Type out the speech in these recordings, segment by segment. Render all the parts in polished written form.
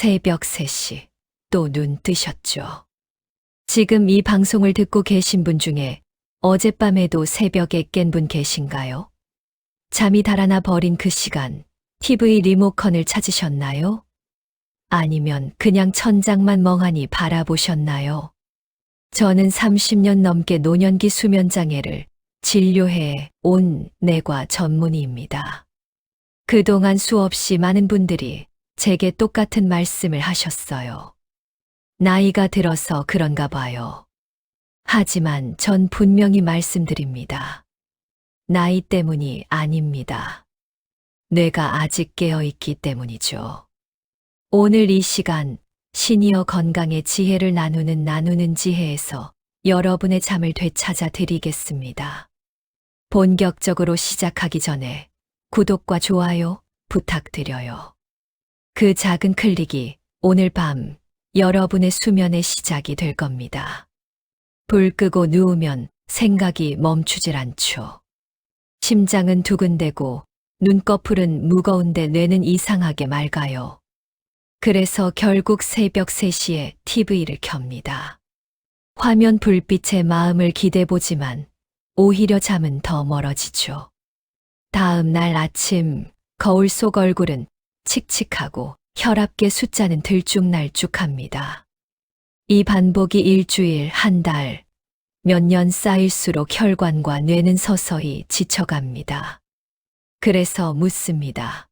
새벽 3시 또 눈 뜨셨죠. 지금 이 방송을 듣고 계신 분 중에 어젯밤에도 새벽에 깬 분 계신가요? 잠이 달아나 버린 그 시간 TV 리모컨을 찾으셨나요? 아니면 그냥 천장만 멍하니 바라보셨나요? 저는 30년 넘게 노년기 수면장애를 진료해 온 내과 전문의입니다. 그동안 수없이 많은 분들이 제게 똑같은 말씀을 하셨어요. 나이가 들어서 그런가 봐요. 하지만 전 분명히 말씀드립니다. 나이 때문이 아닙니다. 뇌가 아직 깨어있기 때문이죠. 오늘 이 시간 시니어 건강의 지혜를 나누는 지혜에서 여러분의 잠을 되찾아 드리겠습니다. 본격적으로 시작하기 전에 구독과 좋아요 부탁드려요. 그 작은 클릭이 오늘 밤 여러분의 수면의 시작이 될 겁니다. 불 끄고 누우면 생각이 멈추질 않죠. 심장은 두근대고 눈꺼풀은 무거운데 뇌는 이상하게 맑아요. 그래서 결국 새벽 3시에 TV를 켭니다. 화면 불빛에 마음을 기대보지만 오히려 잠은 더 멀어지죠. 다음 날 아침 거울 속 얼굴은 칙칙하고 혈압계 숫자는 들쭉날쭉합니다. 이 반복이 일주일, 한 달, 몇 년 쌓일수록 혈관과 뇌는 서서히 지쳐갑니다. 그래서 묻습니다.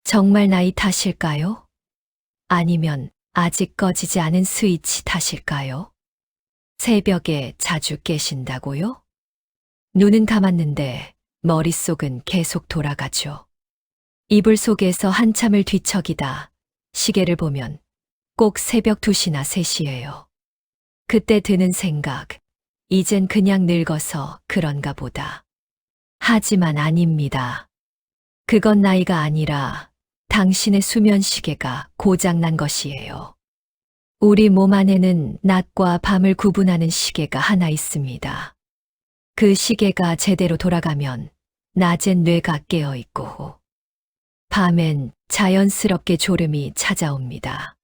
정말 나이 탓일까요? 아니면 아직 꺼지지 않은 스위치 탓일까요? 새벽에 자주 깨신다고요? 눈은 감았는데 머릿속은 계속 돌아가죠. 이불 속에서 한참을 뒤척이다 시계를 보면 꼭 새벽 2시나 3시예요. 그때 드는 생각, 이젠 그냥 늙어서 그런가 보다. 하지만 아닙니다. 그건 나이가 아니라 당신의 수면 시계가 고장난 것이에요. 우리 몸 안에는 낮과 밤을 구분하는 시계가 하나 있습니다. 그 시계가 제대로 돌아가면 낮엔 뇌가 깨어있고 밤엔 자연스럽게 졸음이 찾아옵니다.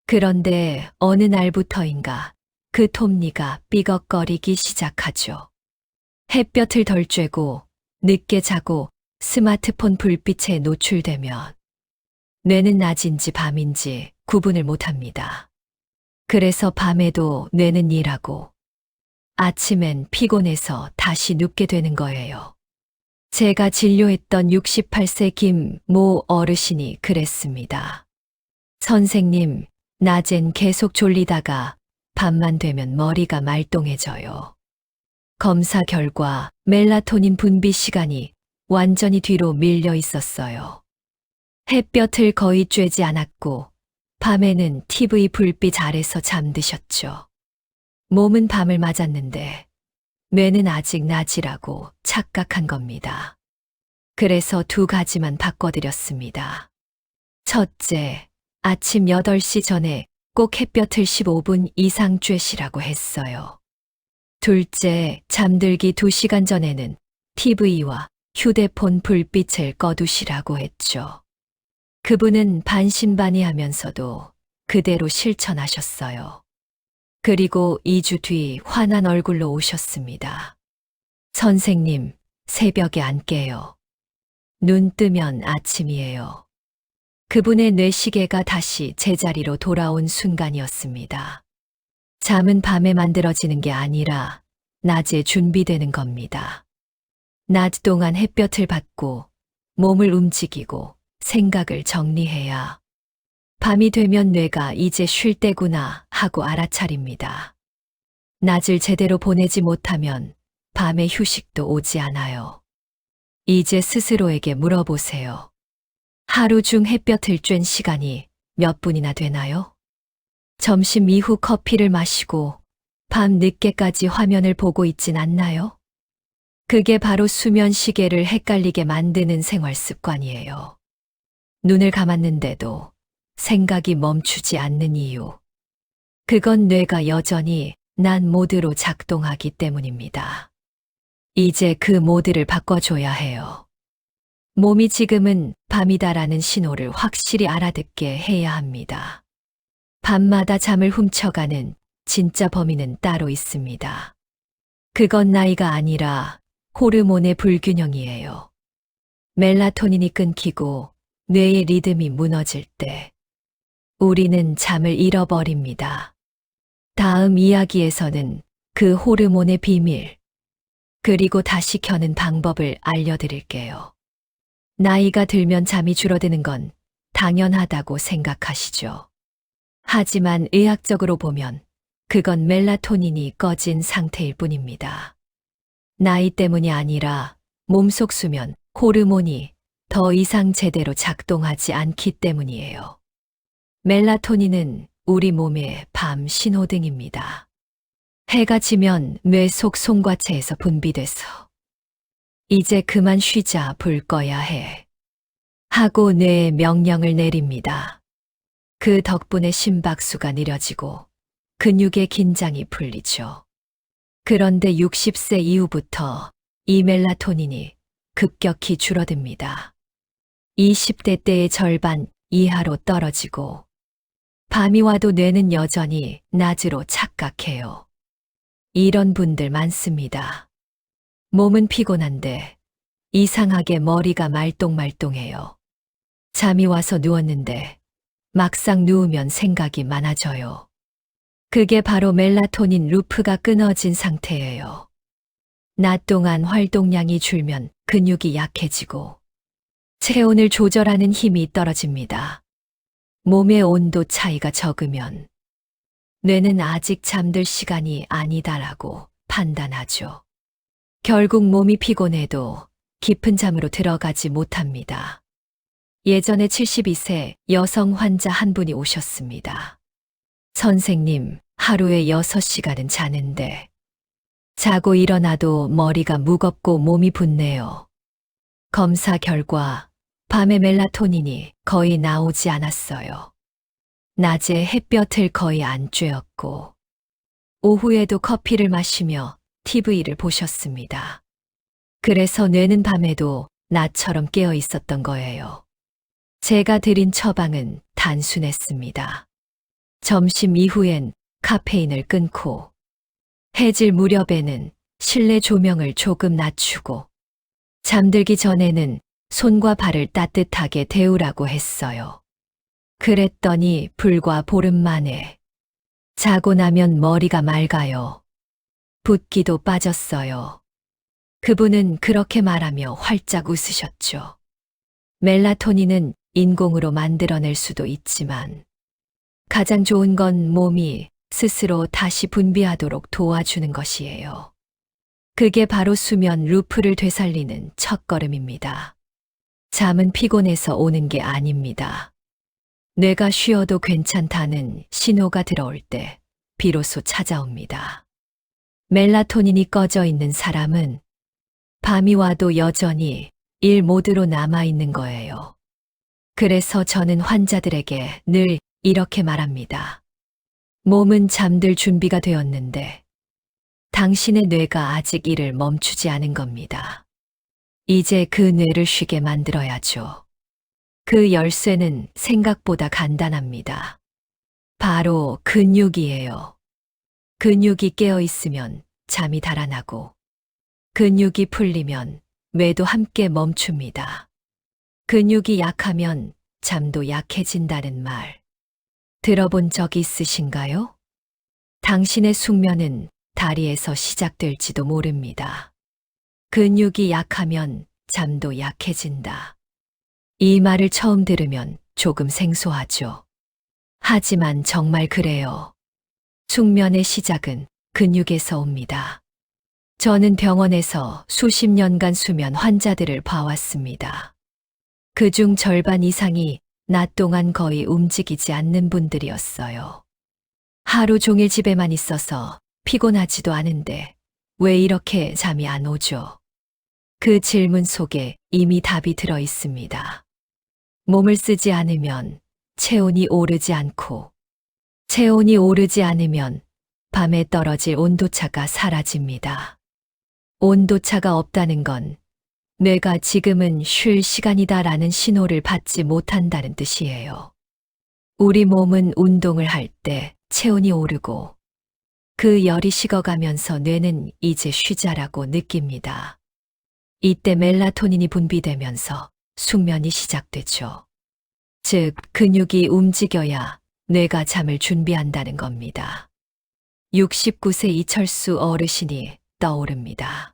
그런데 어느 날부터인가 그 톱니가 삐걱거리기 시작하죠. 햇볕을 덜 쬐고 늦게 자고 스마트폰 불빛에 노출되면 뇌는 낮인지 밤인지 구분을 못합니다. 그래서 밤에도 뇌는 일하고 아침엔 피곤해서 다시 눕게 되는 거예요. 제가 진료했던 68세 김 모 어르신이 그랬습니다. 선생님, 낮엔 계속 졸리다가 밤만 되면 머리가 말똥해져요. 검사 결과 멜라토닌 분비 시간이 완전히 뒤로 밀려 있었어요. 햇볕을 거의 쬐지 않았고 밤에는 TV 불빛 아래서 잠드셨죠. 몸은 밤을 맞았는데 뇌는 아직 낮이라고 착각한 겁니다. 그래서 2가지만 바꿔드렸습니다. 첫째, 아침 8시 전에 꼭 햇볕을 15분 이상 쬐시라고 했어요. 둘째, 잠들기 2시간 전에는 TV와 휴대폰 불빛을 꺼두시라고 했죠. 그분은 반신반의하면서도 그대로 실천하셨어요. 그리고 2주 뒤 환한 얼굴로 오셨습니다. 선생님, 새벽에 안 깨요. 눈 뜨면 아침이에요. 그분의 뇌시계가 다시 제자리로 돌아온 순간이었습니다. 잠은 밤에 만들어지는 게 아니라 낮에 준비되는 겁니다. 낮 동안 햇볕을 받고 몸을 움직이고 생각을 정리해야 밤이 되면 뇌가 이제 쉴 때구나 하고 알아차립니다. 낮을 제대로 보내지 못하면 밤에 휴식도 오지 않아요. 이제 스스로에게 물어보세요. 하루 중 햇볕을 쬐는 시간이 몇 분이나 되나요? 점심 이후 커피를 마시고 밤 늦게까지 화면을 보고 있진 않나요? 그게 바로 수면 시계를 헷갈리게 만드는 생활 습관이에요. 눈을 감았는데도 생각이 멈추지 않는 이유. 그건 뇌가 여전히 난 모드로 작동하기 때문입니다. 이제 그 모드를 바꿔줘야 해요. 몸이 지금은 밤이다라는 신호를 확실히 알아듣게 해야 합니다. 밤마다 잠을 훔쳐가는 진짜 범인은 따로 있습니다. 그건 나이가 아니라 호르몬의 불균형이에요. 멜라토닌이 끊기고 뇌의 리듬이 무너질 때 우리는 잠을 잃어버립니다. 다음 이야기에서는 그 호르몬의 비밀, 그리고 다시 켜는 방법을 알려드릴게요. 나이가 들면 잠이 줄어드는 건 당연하다고 생각하시죠. 하지만 의학적으로 보면 그건 멜라토닌이 꺼진 상태일 뿐입니다. 나이 때문이 아니라 몸속 수면, 호르몬이 더 이상 제대로 작동하지 않기 때문이에요. 멜라토닌은 우리 몸의 밤 신호등입니다. 해가 지면 뇌 속 송과체에서 분비돼서 이제 그만 쉬자, 불 꺼야 해 하고 뇌에 명령을 내립니다. 그 덕분에 심박수가 느려지고 근육의 긴장이 풀리죠. 그런데 60세 이후부터 이 멜라토닌이 급격히 줄어듭니다. 20대 때의 절반 이하로 떨어지고 밤이 와도 뇌는 여전히 낮으로 착각해요. 이런 분들 많습니다. 몸은 피곤한데 이상하게 머리가 말똥말똥해요. 잠이 와서 누웠는데 막상 누우면 생각이 많아져요. 그게 바로 멜라토닌 루프가 끊어진 상태예요. 낮 동안 활동량이 줄면 근육이 약해지고 체온을 조절하는 힘이 떨어집니다. 몸의 온도 차이가 적으면 뇌는 아직 잠들 시간이 아니다라고 판단하죠. 결국 몸이 피곤해도 깊은 잠으로 들어가지 못합니다. 예전에 72세 여성 환자 한 분이 오셨습니다. 선생님, 하루에 6시간은 자는데 자고 일어나도 머리가 무겁고 몸이 붓네요. 검사 결과 밤에 멜라토닌이 거의 나오지 않았어요. 낮에 햇볕을 거의 안 쬐었고 오후에도 커피를 마시며 TV를 보셨습니다. 그래서 뇌는 밤에도 나처럼 깨어 있었던 거예요. 제가 드린 처방은 단순했습니다. 점심 이후엔 카페인을 끊고 해질 무렵에는 실내 조명을 조금 낮추고 잠들기 전에는 손과 발을 따뜻하게 데우라고 했어요. 그랬더니 불과 보름 만에 자고 나면 머리가 맑아요. 붓기도 빠졌어요. 그분은 그렇게 말하며 활짝 웃으셨죠. 멜라토닌은 인공으로 만들어낼 수도 있지만 가장 좋은 건 몸이 스스로 다시 분비하도록 도와주는 것이에요. 그게 바로 수면 루프를 되살리는 첫걸음입니다. 잠은 피곤해서 오는 게 아닙니다. 뇌가 쉬어도 괜찮다는 신호가 들어올 때 비로소 찾아옵니다. 멜라토닌이 꺼져 있는 사람은 밤이 와도 여전히 일 모드로 남아있는 거예요. 그래서 저는 환자들에게 늘 이렇게 말합니다. 몸은 잠들 준비가 되었는데 당신의 뇌가 아직 일을 멈추지 않은 겁니다. 이제 그 뇌를 쉬게 만들어야죠. 그 열쇠는 생각보다 간단합니다. 바로 근육이에요. 근육이 깨어 있으면 잠이 달아나고 근육이 풀리면 뇌도 함께 멈춥니다. 근육이 약하면 잠도 약해진다는 말 들어본 적 있으신가요? 당신의 숙면은 다리에서 시작될지도 모릅니다. 근육이 약하면 잠도 약해진다. 이 말을 처음 들으면 조금 생소하죠. 하지만 정말 그래요. 숙면의 시작은 근육에서 옵니다. 저는 병원에서 수십 년간 수면 환자들을 봐왔습니다. 그중 절반 이상이 낮 동안 거의 움직이지 않는 분들이었어요. 하루 종일 집에만 있어서 피곤하지도 않은데 왜 이렇게 잠이 안 오죠? 그 질문 속에 이미 답이 들어 있습니다. 몸을 쓰지 않으면 체온이 오르지 않고 체온이 오르지 않으면 밤에 떨어질 온도차가 사라집니다. 온도차가 없다는 건 뇌가 지금은 쉴 시간이다라는 신호를 받지 못한다는 뜻이에요. 우리 몸은 운동을 할 때 체온이 오르고 그 열이 식어가면서 뇌는 이제 쉬자라고 느낍니다. 이때 멜라토닌이 분비되면서 숙면이 시작되죠. 즉, 근육이 움직여야 뇌가 잠을 준비한다는 겁니다. 69세 이철수 어르신이 떠오릅니다.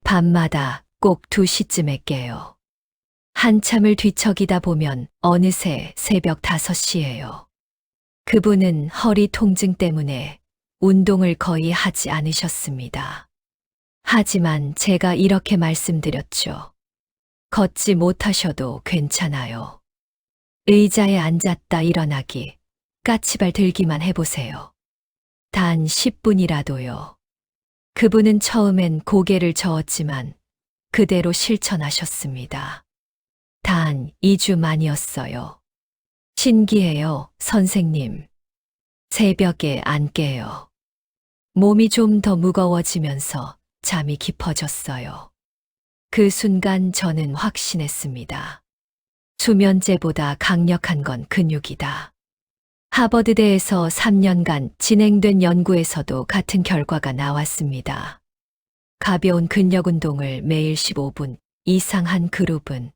밤마다 꼭 2시쯤에 깨요. 한참을 뒤척이다 보면 어느새 새벽 5시예요. 그분은 허리 통증 때문에 운동을 거의 하지 않으셨습니다. 하지만 제가 이렇게 말씀드렸죠. 걷지 못하셔도 괜찮아요. 의자에 앉았다 일어나기, 까치발 들기만 해보세요. 단 10분이라도요. 그분은 처음엔 고개를 저었지만 그대로 실천하셨습니다. 단 2주 만이었어요. 신기해요, 선생님. 새벽에 안 깨요. 몸이 좀 더 무거워지면서 잠이 깊어졌어요. 그 순간 저는 확신했습니다. 수면제보다 강력한 건 근육이다. 하버드대에서 3년간 진행된 연구에서도 같은 결과가 나왔습니다. 가벼운 근력 운동을 매일 15분 이상 한 그룹은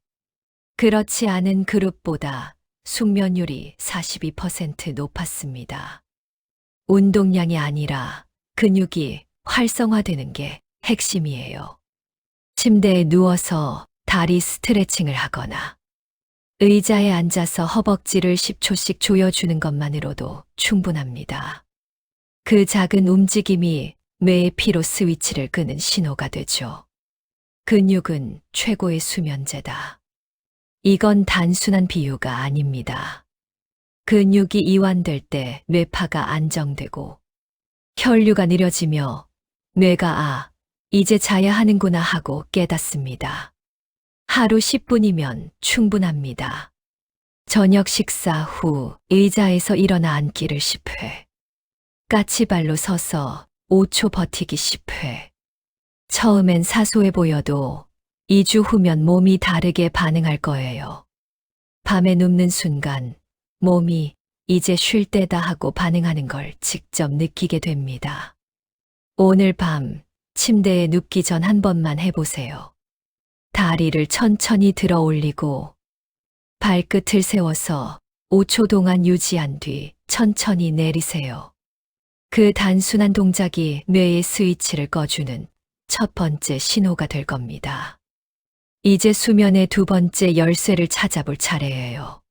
그렇지 않은 그룹보다 숙면율이 42% 높았습니다. 운동량이 아니라 근육이 활성화되는 게 핵심이에요. 침대에 누워서 다리 스트레칭을 하거나 의자에 앉아서 허벅지를 10초씩 조여주는 것만으로도 충분합니다. 그 작은 움직임이 뇌의 피로 스위치를 끄는 신호가 되죠. 근육은 최고의 수면제다. 이건 단순한 비유가 아닙니다. 근육이 이완될 때 뇌파가 안정되고 혈류가 느려지며 뇌가 이제 자야 하는구나 하고 깨닫습니다. 하루 10분이면 충분합니다. 저녁 식사 후 의자에서 일어나 앉기를 10회. 까치발로 서서 5초 버티기 10회. 처음엔 사소해 보여도 2주 후면 몸이 다르게 반응할 거예요. 밤에 눕는 순간 몸이 이제 쉴 때다 하고 반응하는 걸 직접 느끼게 됩니다. 오늘 밤 침대에 눕기 전 한 번만 해보세요. 다리를 천천히 들어 올리고 발끝을 세워서 5초 동안 유지한 뒤 천천히 내리세요. 그 단순한 동작이 뇌의 스위치를 꺼주는 첫 번째 신호가 될 겁니다. 이제 수면의 두 번째 열쇠를 찾아볼 차례예요.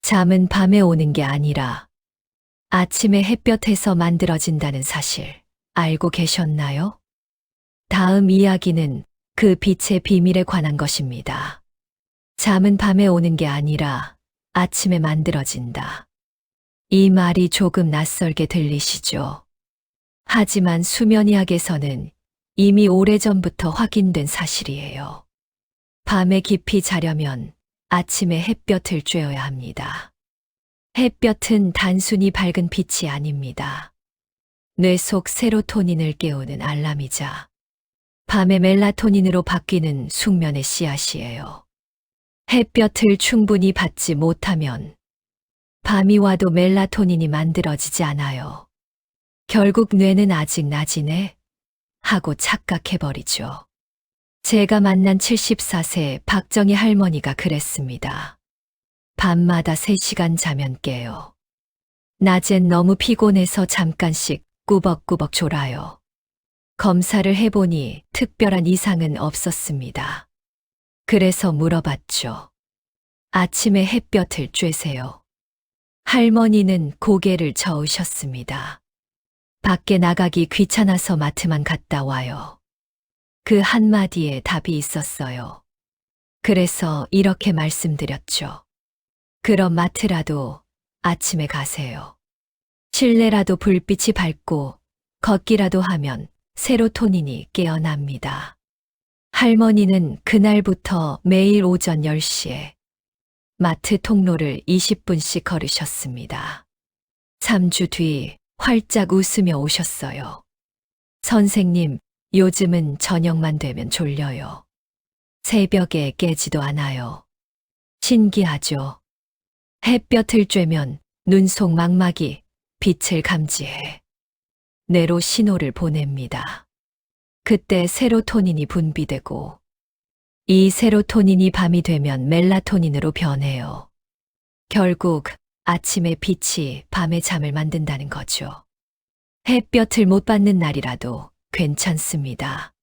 잠은 밤에 오는 게 아니라 아침에 햇볕에서 만들어진다는 사실 알고 계셨나요? 다음 이야기는 그 빛의 비밀에 관한 것입니다. 잠은 밤에 오는 게 아니라 아침에 만들어진다. 이 말이 조금 낯설게 들리시죠? 하지만 수면의학에서는 이미 오래전부터 확인된 사실이에요. 밤에 깊이 자려면 아침에 햇볕을 쬐어야 합니다. 햇볕은 단순히 밝은 빛이 아닙니다. 뇌 속 세로토닌을 깨우는 알람이자 밤에 멜라토닌으로 바뀌는 숙면의 씨앗이에요. 햇볕을 충분히 받지 못하면 밤이 와도 멜라토닌이 만들어지지 않아요. 결국 뇌는 아직 낮이네 하고 착각해버리죠. 제가 만난 74세 박정희 할머니가 그랬습니다. 밤마다 3시간 자면 깨요. 낮엔 너무 피곤해서 잠깐씩 꾸벅꾸벅 졸아요. 검사를 해보니 특별한 이상은 없었습니다. 그래서 물어봤죠. 아침에 햇볕을 쬐세요. 할머니는 고개를 저으셨습니다. 밖에 나가기 귀찮아서 마트만 갔다 와요. 그 한마디에 답이 있었어요. 그래서 이렇게 말씀드렸죠. 그럼 마트라도 아침에 가세요. 실내라도 불빛이 밝고 걷기라도 하면 세로토닌이 깨어납니다. 할머니는 그날부터 매일 오전 10시에 마트 통로를 20분씩 걸으셨습니다. 3주 뒤 활짝 웃으며 오셨어요. 선생님, 요즘은 저녁만 되면 졸려요. 새벽에 깨지도 않아요. 신기하죠? 햇볕을 쬐면 눈 속 망막이 빛을 감지해 뇌로 신호를 보냅니다. 그때 세로토닌이 분비되고 이 세로토닌이 밤이 되면 멜라토닌으로 변해요. 결국 아침의 빛이 밤의 잠을 만든다는 거죠. 햇볕을 못 받는 날이라도 괜찮습니다.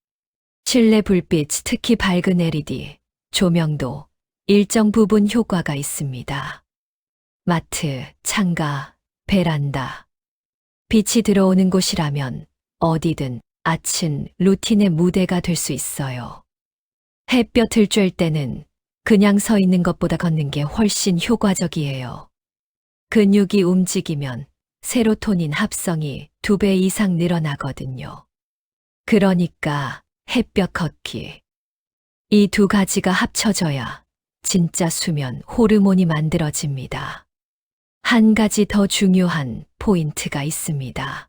실내 불빛, 특히 밝은 LED, 조명도 일정 부분 효과가 있습니다. 마트, 창가, 베란다. 빛이 들어오는 곳이라면 어디든 아침 루틴의 무대가 될 수 있어요. 햇볕을 쬐을 때는 그냥 서 있는 것보다 걷는 게 훨씬 효과적이에요. 근육이 움직이면 세로토닌 합성이 2배 이상 늘어나거든요. 그러니까 햇볕 걷기. 이 두 가지가 합쳐져야 진짜 수면 호르몬이 만들어집니다. 한 가지 더 중요한 포인트가 있습니다.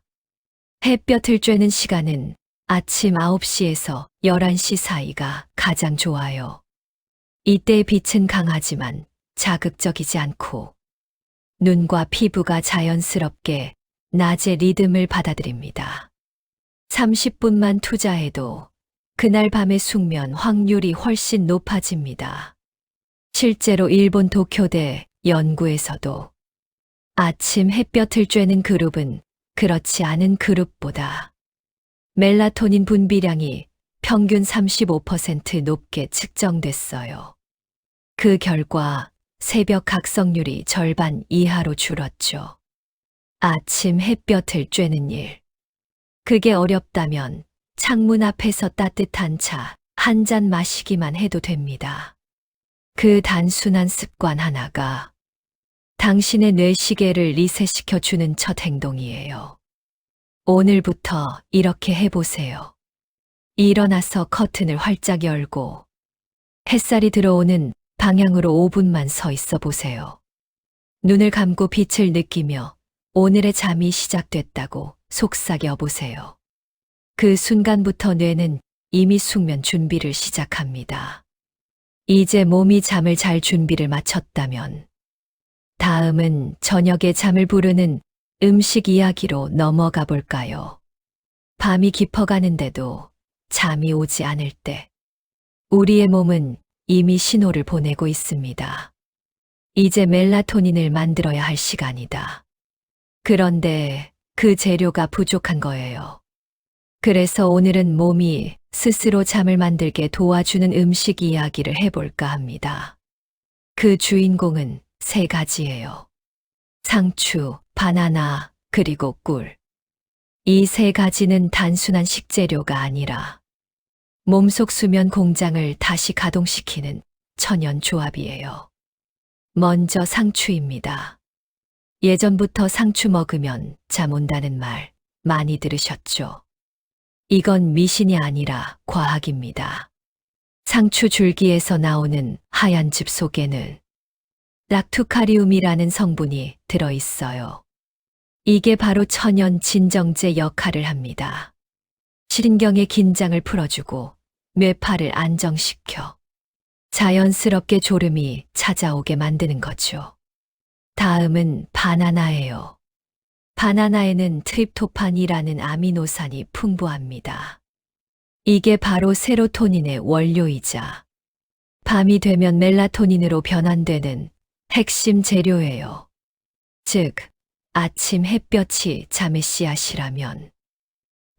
햇볕을 쬐는 시간은 아침 9시에서 11시 사이가 가장 좋아요. 이때의 빛은 강하지만 자극적이지 않고 눈과 피부가 자연스럽게 낮의 리듬을 받아들입니다. 30분만 투자해도 그날 밤의 숙면 확률이 훨씬 높아집니다. 실제로 일본 도쿄대 연구에서도 아침 햇볕을 쬐는 그룹은 그렇지 않은 그룹보다 멜라토닌 분비량이 평균 35% 높게 측정됐어요. 그 결과 새벽 각성률이 절반 이하로 줄었죠. 아침 햇볕을 쬐는 일. 그게 어렵다면 창문 앞에서 따뜻한 차 한 잔 마시기만 해도 됩니다. 그 단순한 습관 하나가 당신의 뇌시계를 리셋시켜주는 첫 행동이에요. 오늘부터 이렇게 해보세요. 일어나서 커튼을 활짝 열고 햇살이 들어오는 방향으로 5분만 서 있어 보세요. 눈을 감고 빛을 느끼며 오늘의 잠이 시작됐다고 속삭여 보세요. 그 순간부터 뇌는 이미 숙면 준비를 시작합니다. 이제 몸이 잠을 잘 준비를 마쳤다면 다음은 저녁에 잠을 부르는 음식 이야기로 넘어가 볼까요? 밤이 깊어가는데도 잠이 오지 않을 때 우리의 몸은 이미 신호를 보내고 있습니다. 이제 멜라토닌을 만들어야 할 시간이다. 그런데 그 재료가 부족한 거예요. 그래서 오늘은 몸이 스스로 잠을 만들게 도와주는 음식 이야기를 해볼까 합니다. 그 주인공은 3가지예요. 상추, 바나나, 그리고 꿀. 이 3가지는 단순한 식재료가 아니라 몸속 수면 공장을 다시 가동시키는 천연 조합이에요. 먼저 상추입니다. 예전부터 상추 먹으면 잠 온다는 말 많이 들으셨죠? 이건 미신이 아니라 과학입니다. 상추 줄기에서 나오는 하얀 즙 속에는 락투카리움이라는 성분이 들어있어요. 이게 바로 천연 진정제 역할을 합니다. 신경의 긴장을 풀어주고 뇌파를 안정시켜 자연스럽게 졸음이 찾아오게 만드는 거죠. 다음은 바나나예요. 바나나에는 트립토판이라는 아미노산이 풍부합니다. 이게 바로 세로토닌의 원료이자 밤이 되면 멜라토닌으로 변환되는 핵심 재료예요. 즉, 아침 햇볕이 잠의 씨앗이라면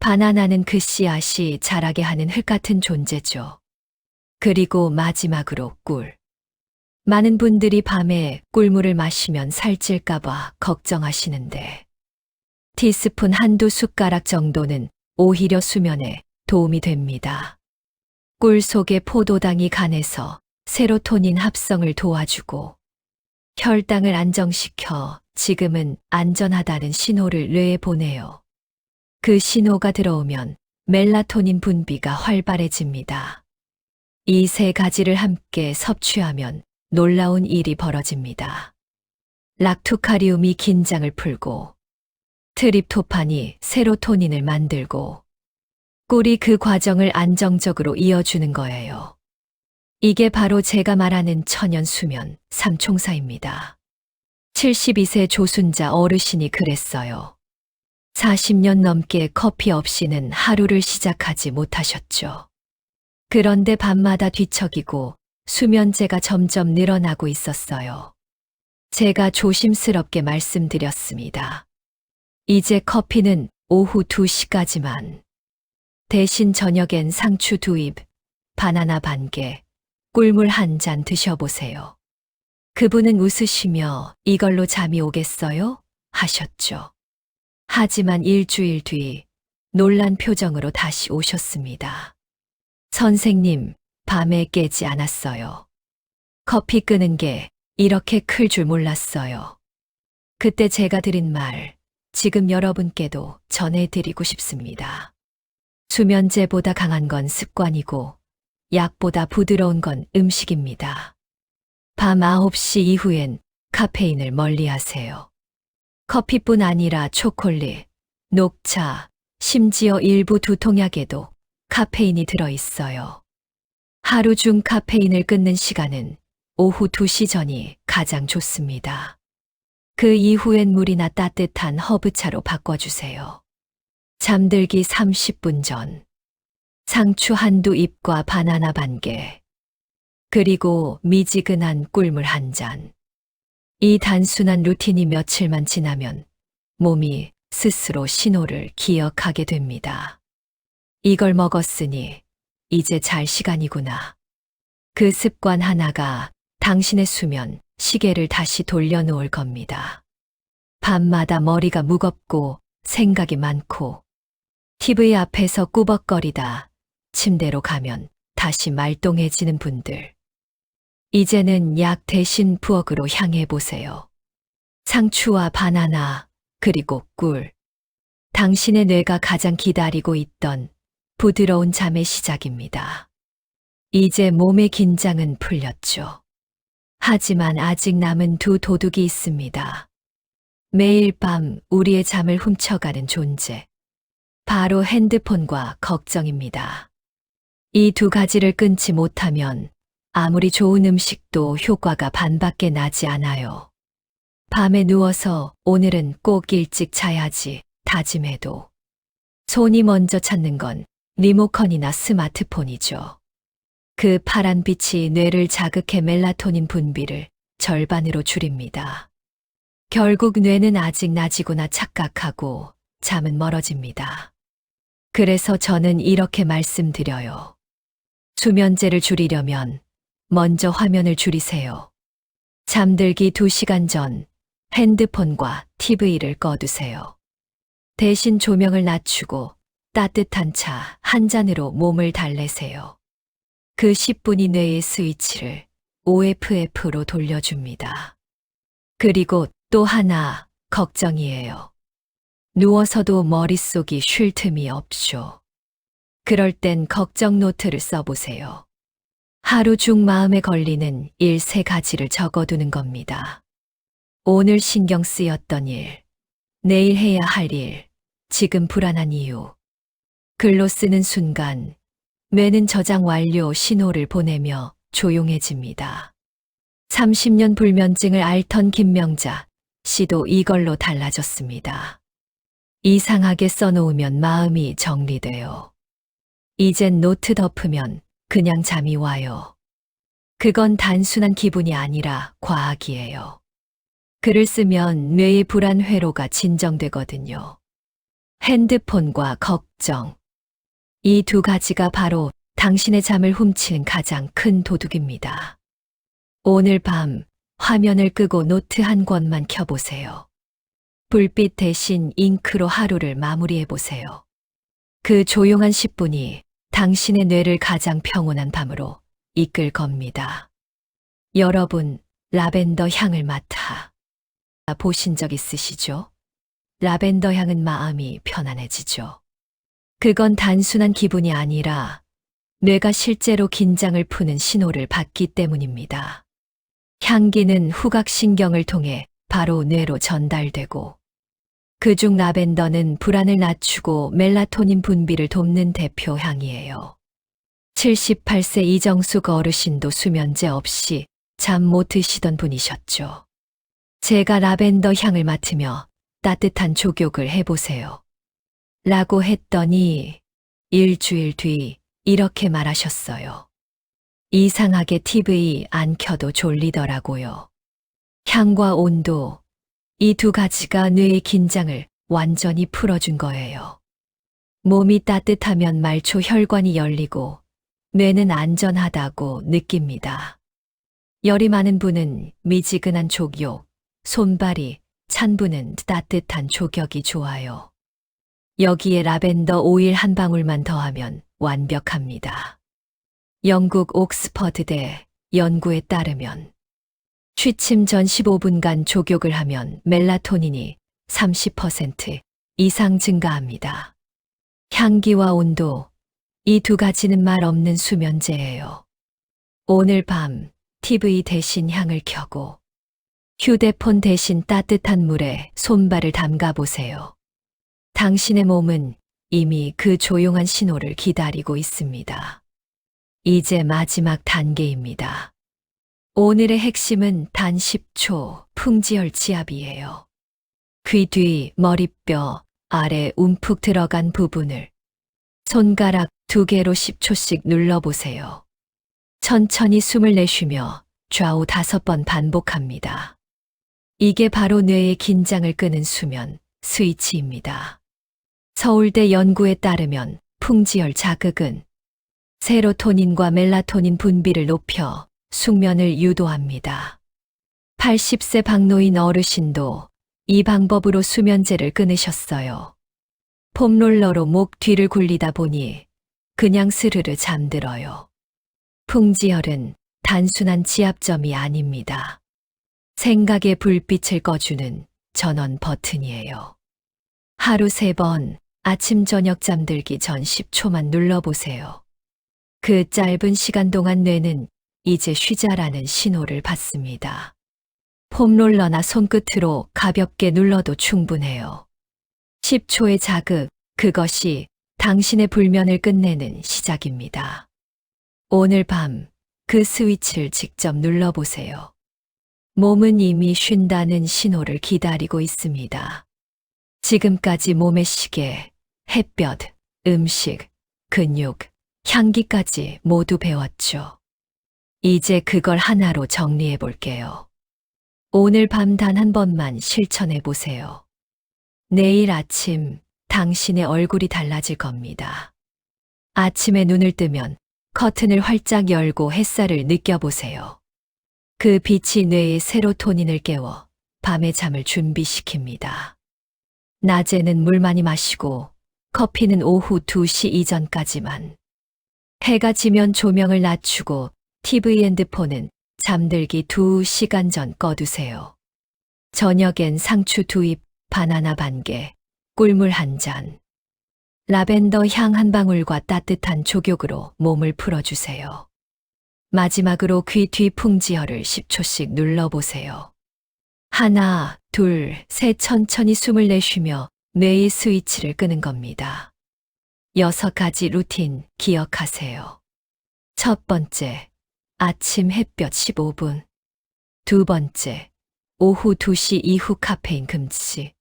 바나나는 그 씨앗이 자라게 하는 흙 같은 존재죠. 그리고 마지막으로 꿀. 많은 분들이 밤에 꿀물을 마시면 살찔까봐 걱정하시는데 티스푼 한두 숟가락 정도는 오히려 수면에 도움이 됩니다. 꿀 속의 포도당이 간에서 세로토닌 합성을 도와주고 혈당을 안정시켜 지금은 안전하다는 신호를 뇌에 보내요. 그 신호가 들어오면 멜라토닌 분비가 활발해집니다. 이 3가지를 함께 섭취하면 놀라운 일이 벌어집니다. 락투카리움이 긴장을 풀고 트립토판이 세로토닌을 만들고 꿀이 그 과정을 안정적으로 이어주는 거예요. 이게 바로 제가 말하는 천연 수면 삼총사입니다. 72세 조순자 어르신이 그랬어요. 40년 넘게 커피 없이는 하루를 시작하지 못하셨죠. 그런데 밤마다 뒤척이고 수면제가 점점 늘어나고 있었어요. 제가 조심스럽게 말씀드렸습니다. 이제 커피는 오후 2시까지만. 대신 저녁엔 상추 2입, 바나나 반 개, 꿀물 1잔 드셔보세요. 그분은 웃으시며 이걸로 잠이 오겠어요? 하셨죠. 하지만 일주일 뒤 놀란 표정으로 다시 오셨습니다. 선생님, 밤에 깨지 않았어요. 커피 끄는 게 이렇게 클 줄 몰랐어요. 그때 제가 드린 말, 지금 여러분께도 전해드리고 싶습니다. 수면제보다 강한 건 습관이고, 약보다 부드러운 건 음식입니다. 밤 9시 이후엔 카페인을 멀리 하세요. 커피뿐 아니라 초콜릿, 녹차, 심지어 일부 두통약에도 카페인이 들어있어요. 하루 중 카페인을 끊는 시간은 오후 2시 전이 가장 좋습니다. 그 이후엔 물이나 따뜻한 허브차로 바꿔주세요. 잠들기 30분 전. 상추 한두 잎과 바나나 반 개. 그리고 미지근한 꿀물 1잔. 이 단순한 루틴이 며칠만 지나면 몸이 스스로 신호를 기억하게 됩니다. 이걸 먹었으니 이제 잘 시간이구나. 그 습관 하나가 당신의 수면 시계를 다시 돌려놓을 겁니다. 밤마다 머리가 무겁고 생각이 많고 TV 앞에서 꾸벅거리다 침대로 가면 다시 말똥해지는 분들. 이제는 약 대신 부엌으로 향해 보세요. 상추와 바나나, 그리고 꿀. 당신의 뇌가 가장 기다리고 있던 부드러운 잠의 시작입니다. 이제 몸의 긴장은 풀렸죠. 하지만 아직 남은 2 도둑이 있습니다. 매일 밤 우리의 잠을 훔쳐가는 존재. 바로 핸드폰과 걱정입니다. 이 2 가지를 끊지 못하면 아무리 좋은 음식도 효과가 반밖에 나지 않아요. 밤에 누워서 오늘은 꼭 일찍 자야지 다짐해도 손이 먼저 찾는 건 리모컨이나 스마트폰이죠. 그 파란 빛이 뇌를 자극해 멜라토닌 분비를 절반으로 줄입니다. 결국 뇌는 아직 낮이구나 착각하고 잠은 멀어집니다. 그래서 저는 이렇게 말씀드려요. 수면제를 줄이려면 먼저 화면을 줄이세요. 잠들기 2시간 전 핸드폰과 TV를 꺼두세요. 대신 조명을 낮추고 따뜻한 차 1잔으로 몸을 달래세요. 그 10분이 뇌의 스위치를 OFF로 돌려줍니다. 그리고 또 하나 걱정이에요. 누워서도 머릿속이 쉴 틈이 없죠. 그럴 땐 걱정 노트를 써보세요. 하루 중 마음에 걸리는 일 3가지를 적어두는 겁니다. 오늘 신경 쓰였던 일, 내일 해야 할 일, 지금 불안한 이유. 글로 쓰는 순간 뇌는 저장 완료 신호를 보내며 조용해집니다. 30년 불면증을 앓던 김명자 씨도 이걸로 달라졌습니다. 이상하게 써놓으면 마음이 정리돼요. 이젠 노트 덮으면 그냥 잠이 와요. 그건 단순한 기분이 아니라 과학이에요. 글을 쓰면 뇌의 불안 회로가 진정되거든요. 핸드폰과 걱정. 이 2 가지가 바로 당신의 잠을 훔치는 가장 큰 도둑입니다. 오늘 밤 화면을 끄고 노트 1 권만 켜보세요. 불빛 대신 잉크로 하루를 마무리해보세요. 그 조용한 10분이 당신의 뇌를 가장 평온한 밤으로 이끌 겁니다. 여러분, 라벤더 향을 맡아 보신 적 있으시죠? 라벤더 향은 마음이 편안해지죠. 그건 단순한 기분이 아니라 뇌가 실제로 긴장을 푸는 신호를 받기 때문입니다. 향기는 후각신경을 통해 바로 뇌로 전달되고 그중 라벤더는 불안을 낮추고 멜라토닌 분비를 돕는 대표 향이에요. 78세 이정숙 어르신도 수면제 없이 잠 못 드시던 분이셨죠. 제가 라벤더 향을 맡으며 따뜻한 족욕을 해보세요. 라고 했더니 일주일 뒤 이렇게 말하셨어요. 이상하게 TV 안 켜도 졸리더라고요. 향과 온도, 이 두 가지가 뇌의 긴장을 완전히 풀어준 거예요. 몸이 따뜻하면 말초 혈관이 열리고 뇌는 안전하다고 느낍니다. 열이 많은 분은 미지근한 족욕, 손발이 찬 분은 따뜻한 족욕이 좋아요. 여기에 라벤더 오일 한 방울만 더하면 완벽합니다. 영국 옥스퍼드대 연구에 따르면 취침 전 15분간 족욕을 하면 멜라토닌이 30% 이상 증가합니다. 향기와 온도, 이 두 가지는 말 없는 수면제예요. 오늘 밤 TV 대신 향을 켜고 휴대폰 대신 따뜻한 물에 손발을 담가 보세요. 당신의 몸은 이미 그 조용한 신호를 기다리고 있습니다. 이제 마지막 단계입니다. 오늘의 핵심은 단 10초 풍지혈 지압이에요. 귀 뒤 머리뼈 아래 움푹 들어간 부분을 손가락 2개로 10초씩 눌러보세요. 천천히 숨을 내쉬며 좌우 5번 반복합니다. 이게 바로 뇌의 긴장을 끄는 수면 스위치입니다. 서울대 연구에 따르면 풍지혈 자극은 세로토닌과 멜라토닌 분비를 높여 숙면을 유도합니다. 80세 박노인 어르신도 이 방법으로 수면제를 끊으셨어요. 폼롤러로 목 뒤를 굴리다 보니 그냥 스르르 잠들어요. 풍지혈은 단순한 지압점이 아닙니다. 생각의 불빛을 꺼주는 전원 버튼이에요. 하루 3번 아침 저녁 잠들기 전 10초만 눌러보세요. 그 짧은 시간 동안 뇌는 이제 쉬자라는 신호를 받습니다. 폼롤러나 손끝으로 가볍게 눌러도 충분해요. 10초의 자극, 그것이 당신의 불면을 끝내는 시작입니다. 오늘 밤 그 스위치를 직접 눌러보세요. 몸은 이미 쉰다는 신호를 기다리고 있습니다. 지금까지 몸의 시계, 햇볕, 음식, 근육, 향기까지 모두 배웠죠. 이제 그걸 하나로 정리해 볼게요. 오늘 밤 단 한 번만 실천해 보세요. 내일 아침 당신의 얼굴이 달라질 겁니다. 아침에 눈을 뜨면 커튼을 활짝 열고 햇살을 느껴보세요. 그 빛이 뇌의 세로토닌을 깨워 밤의 잠을 준비시킵니다. 낮에는 물 많이 마시고 커피는 오후 2시 이전까지만. 해가 지면 조명을 낮추고 TV 핸드폰은 잠들기 2시간 전 꺼두세요. 저녁엔 상추 2잎, 바나나 반 개, 꿀물 1잔. 라벤더 향 한 방울과 따뜻한 족욕으로 몸을 풀어주세요. 마지막으로 귀 뒤 풍지혈을 10초씩 눌러보세요. 하나, 둘, 셋 천천히 숨을 내쉬며 뇌의 스위치를 끄는 겁니다. 6가지 루틴 기억하세요. 첫 번째, 아침 햇볕 15분. 두 번째, 오후 2시 이후 카페인 금지.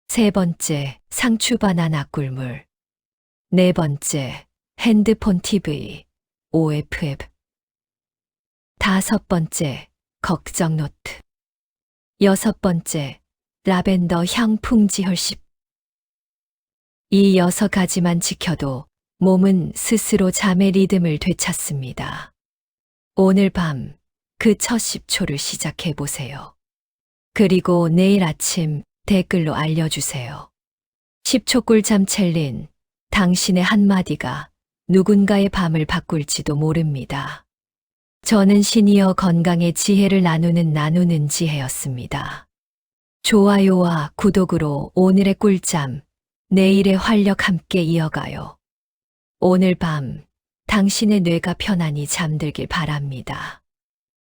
세 번째, 상추 바나나 꿀물. 네 번째, 핸드폰 TV, OFF. 다섯 번째, 걱정 노트. 여섯 번째, 라벤더 향 풍지혈 10. 이 6가지만 지켜도 몸은 스스로 잠의 리듬을 되찾습니다. 오늘 밤 그 첫 10초를 시작해 보세요. 그리고 내일 아침 댓글로 알려주세요. 10초 꿀잠 챌린, 당신의 한마디가 누군가의 밤을 바꿀지도 모릅니다. 저는 시니어 건강의 지혜를 나누는 지혜였습니다. 좋아요와 구독으로 오늘의 꿀잠, 내일의 활력 함께 이어가요. 오늘 밤 당신의 뇌가 편안히 잠들길 바랍니다.